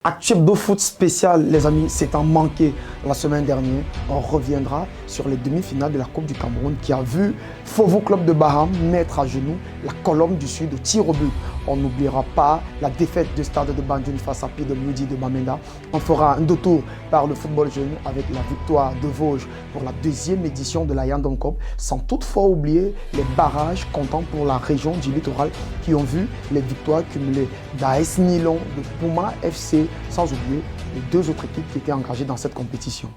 Actu de foot spécial, les amis, c'est un manqué la semaine dernière. On reviendra sur les demi-finales de la Coupe du Cameroun qui a vu Fovo Club de Baham mettre à genoux la Colombe du Sud au tir au but. On n'oubliera pas la défaite du Stade de Bandjoun face à PWD de Bamenda. On fera un détour par le football jeune avec la victoire de Vosges pour la deuxième édition de la Yandom Cup, sans toutefois oublier les barrages comptant pour la région du littoral qui ont vu les victoires cumulées d'AS Nilon, de Puma FC, sans oublier les deux autres équipes qui étaient engagées dans cette compétition.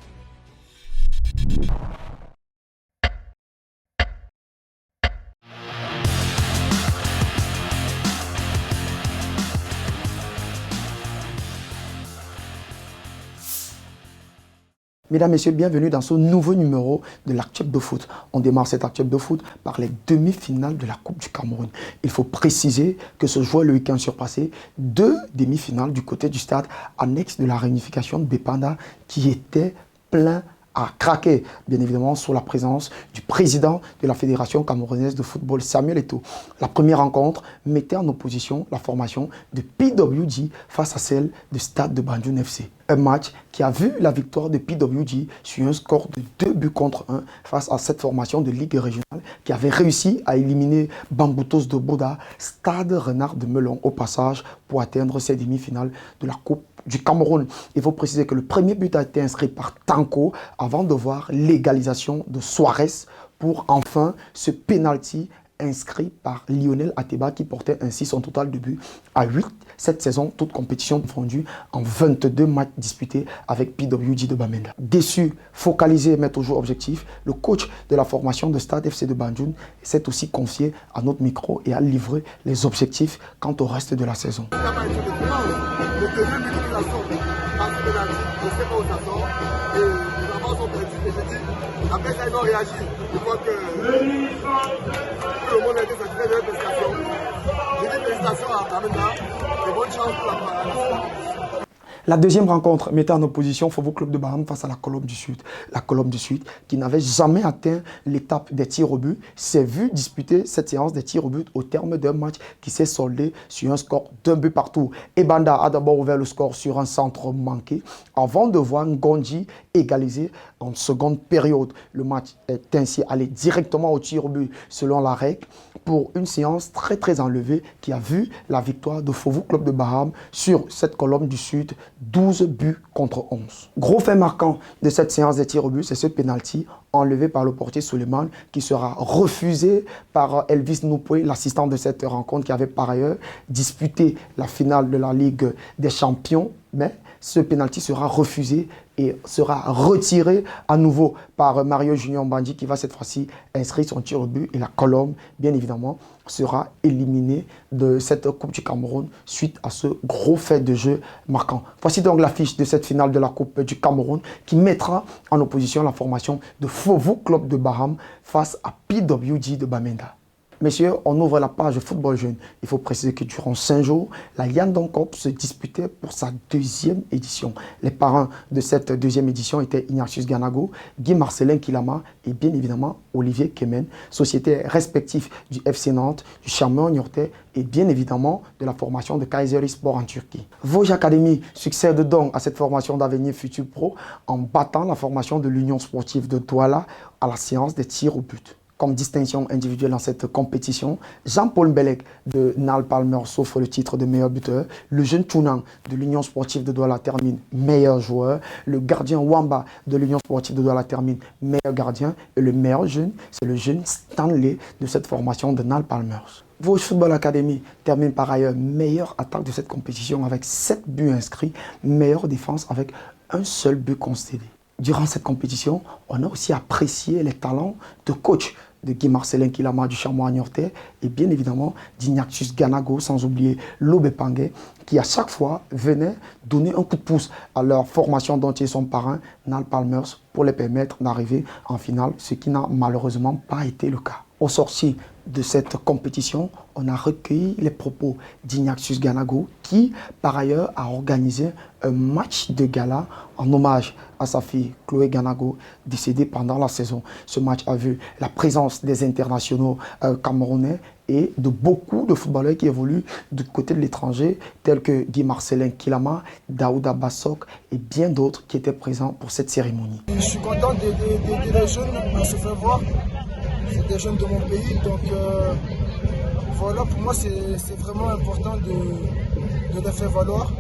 Mesdames, Messieurs, bienvenue dans ce nouveau numéro de l'Actu de foot. On démarre cet Actu de foot par les demi-finales de la Coupe du Cameroun. Il faut préciser que se jouait le week-end surpassé deux demi-finales du côté du stade annexe de la réunification de Bépanda qui était plein à craquer, bien évidemment, sous la présence du président de la Fédération camerounaise de football, Samuel Eto'o. La première rencontre mettait en opposition la formation de PWD face à celle du Stade de Bandjoun FC. Un match qui a vu la victoire de PWD sur un score de 2-1 face à cette formation de Ligue régionale qui avait réussi à éliminer Bamboutos de Boda, Stade Renard de Melon au passage pour atteindre ces demi-finales de la Coupe du Cameroun. Il faut préciser que le premier but a été inscrit par Tanko avant de voir l'égalisation de Suarez pour enfin ce penalty inscrit par Lionel Ateba qui portait ainsi son total de buts à 8 cette saison, toute compétition confondue en 22 matchs disputés avec PWD de Bamenda. Déçu, focalisé mais toujours objectif, le coach de la formation de Stade FC de Bandjoun s'est aussi confié à notre micro et a livré les objectifs quant au reste de la saison. Après ça, ils ont réagi. Je vois que tout le monde a été satisfait de leur prestation. Je dis félicitations à Amenda et bonne chance pour la préparation. La deuxième rencontre mettait en opposition Fovo Club de Baham face à la Colombe du Sud. La Colombe du Sud, qui n'avait jamais atteint l'étape des tirs au but, s'est vu disputer cette séance des tirs au but au terme d'un match qui s'est soldé sur un score d'un but partout. Ebanda a d'abord ouvert le score sur un centre manqué avant de voir Ngonji égaliser en seconde période. Le match est ainsi allé directement au tir au but selon la règle pour une séance très enlevée qui a vu la victoire de Fovo Club de Baham sur cette Colombe du Sud, 12 buts contre 11. Gros fait marquant de cette séance des tirs au but, c'est ce penalty enlevé par le portier Suleiman qui sera refusé par Elvis Noupoué, l'assistant de cette rencontre qui avait par ailleurs disputé la finale de la Ligue des Champions. Mais ce penalty sera refusé et sera retiré à nouveau par Mario Junior Bandi qui va cette fois-ci inscrire son tir au but et la Colombe, bien évidemment, sera éliminée de cette Coupe du Cameroun suite à ce gros fait de jeu marquant. Voici donc l'affiche de cette finale de la Coupe du Cameroun qui mettra en opposition la formation de Fovo Club de Baham face à PWD de Bamenda. Messieurs, on ouvre la page football jeune. Il faut préciser que durant 5 jours, la Yandom Cup se disputait pour sa deuxième édition. Les parrains de cette deuxième édition étaient Ignatius Ganago, Guy Marcelin Kilama et bien évidemment Olivier Kemen, sociétés respectives du FC Nantes, du Charmeur Niortais et bien évidemment de la formation de Kayseri Sport en Turquie. Vosges Academy succède donc à cette formation d'avenir futur pro en battant la formation de l'Union sportive de Douala à la séance des tirs au but. Comme distinction individuelle dans cette compétition, Jean-Paul Mbelek de Nal Palmer s'offre le titre de meilleur buteur. Le jeune Tounang de l'Union sportive de Douala termine meilleur joueur. Le gardien Wamba de l'Union sportive de Douala termine meilleur gardien. Et le meilleur jeune, c'est le jeune Stanley de cette formation de Nal Palmer. Vosges Football Academy termine par ailleurs meilleure attaque de cette compétition avec 7 buts inscrits, meilleure défense avec un seul but concédé. Durant cette compétition, on a aussi apprécié les talents de coach de Guy Marcelin Kilama du Chamois Niortais et bien évidemment d'Ignatius Ganago, sans oublier Lobe Pangué, qui à chaque fois venait donner un coup de pouce à leur formation dont ils sont parrains, Nal Palmers, pour les permettre d'arriver en finale, ce qui n'a malheureusement pas été le cas. Au sorti de cette compétition, on a recueilli les propos d'Ignatius Ganago qui, par ailleurs, a organisé un match de gala en hommage à sa fille Chloé Ganago, décédée pendant la saison. Ce match a vu la présence des internationaux camerounais et de beaucoup de footballeurs qui évoluent du côté de l'étranger, tels que Guy-Marcelin Kilama, Daouda Bassok et bien d'autres qui étaient présents pour cette cérémonie. Je suis content d'aider les jeunes à se faire voir. C'est des jeunes de mon pays, donc voilà, pour moi c'est vraiment important de les faire valoir.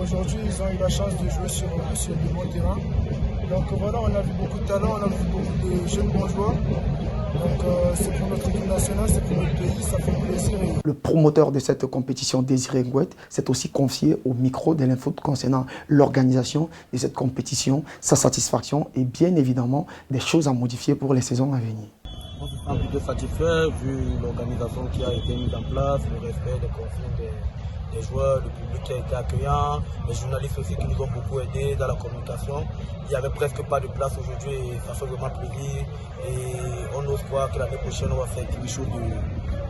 Aujourd'hui, ils ont eu la chance de jouer sur de bons terrains. Donc voilà, on a vu beaucoup de talent, on a vu beaucoup de jeunes bons joueurs. Donc c'est pour notre équipe nationale, c'est pour notre pays, ça fait plaisir. Le promoteur de cette compétition, Désiré Ngouet, s'est aussi confié au micro de l'info concernant l'organisation de cette compétition, sa satisfaction et bien évidemment des choses à modifier pour les saisons à venir. On se sent plutôt satisfait vu l'organisation qui a été mise en place, le respect des consignes des joueurs, le public qui a été accueillant, les journalistes aussi qui nous ont beaucoup aidés dans la communication. Il n'y avait presque pas de place aujourd'hui et ça fait vraiment plaisir. Et on ose croire que l'année prochaine, on va faire quelque chose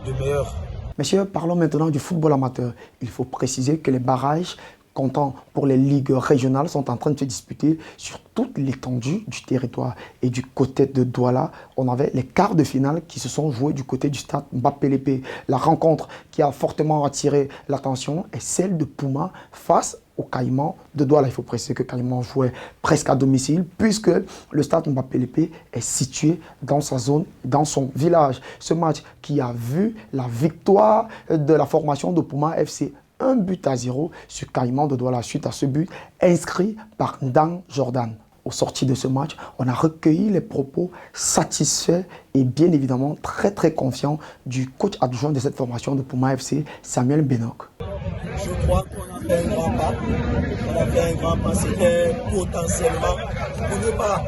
de meilleur. Messieurs, parlons maintenant du football amateur. Il faut préciser que les barrages comptant pour les ligues régionales sont en train de se disputer sur toute l'étendue du territoire. Et du côté de Douala, on avait les quarts de finale qui se sont joués du côté du stade Mbappé-Lépé. La rencontre qui a fortement attiré l'attention est celle de Puma face au Caïman de Douala. Il faut préciser que Caïman jouait presque à domicile puisque le stade Mbappé-Lépé est situé dans sa zone, dans son village. Ce match qui a vu la victoire de la formation de Puma FC 1-0 sur Caïman de Douala suite à ce but inscrit par Dan Jordan. Au sorti de ce match, on a recueilli les propos satisfaits et bien évidemment très confiants du coach adjoint de cette formation de Puma FC, Samuel Benok. Je crois qu'on a fait un grand pas. On a fait un grand pas. C'était potentiellement. On ne peut pas.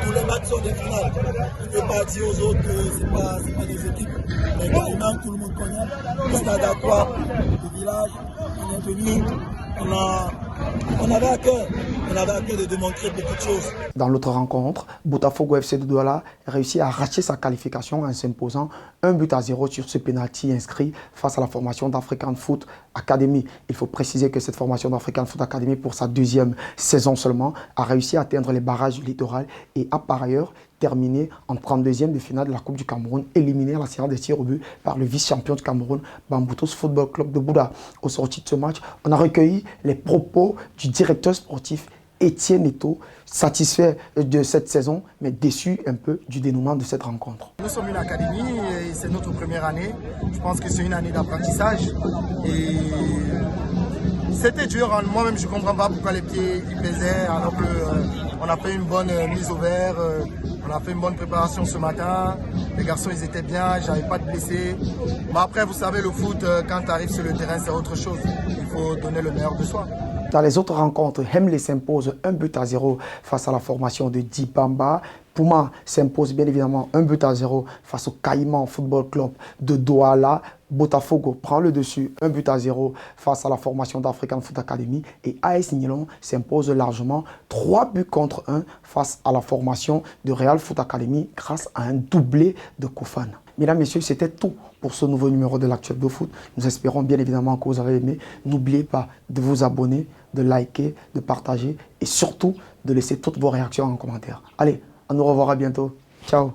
Tous les matchs sont des finales. On ne peut pas dire aux autres que ce n'est pas des équipes. Mais maintenant, tout le monde connaît. Le stade à quoi, le village, on est venu. On avait à cœur de démontrer beaucoup de choses. Dans l'autre rencontre, Botafogo FC de Douala réussit à arracher sa qualification en s'imposant 1-0 sur ce pénalty inscrit face à la formation d'African Foot Academy. Il faut préciser que cette formation d'African Foot Academy, pour sa deuxième saison seulement, a réussi à atteindre les barrages du littoral et a par ailleurs terminé en 32e de finale de la Coupe du Cameroun, éliminé à la séance des tirs au but par le vice-champion du Cameroun, Bamboutos Football Club de Bouddha. Au sorti de ce match, on a recueilli les propos du directeur sportif Étienne Eto, satisfait de cette saison, mais déçu un peu du dénouement de cette rencontre. Nous sommes une académie et c'est notre première année. Je pense que c'est une année d'apprentissage. Et c'était dur. Moi-même, je ne comprends pas pourquoi les pieds ils pesaient alors qu'on a fait une bonne mise au vert. On a fait une bonne préparation ce matin. Les garçons, ils étaient bien. J'avais pas de blessés. Mais après, vous savez, le foot, quand tu arrives sur le terrain, c'est autre chose. Il faut donner le meilleur de soi. Dans les autres rencontres, Hemley s'impose 1-0 face à la formation de Dibamba. Puma s'impose bien évidemment 1-0 face au Caïman Football Club de Douala. Botafogo prend le dessus 1-0 face à la formation d'African Foot Academy. Et AS Nilon s'impose largement 3-1 face à la formation de Real Foot Academy grâce à un doublé de Koufane. Mesdames, Messieurs, c'était tout pour ce nouveau numéro de l'Actuel de Foot. Nous espérons bien évidemment que vous avez aimé. N'oubliez pas de vous abonner, de liker, de partager et surtout de laisser toutes vos réactions en commentaire. Allez, on nous reverra bientôt. Ciao.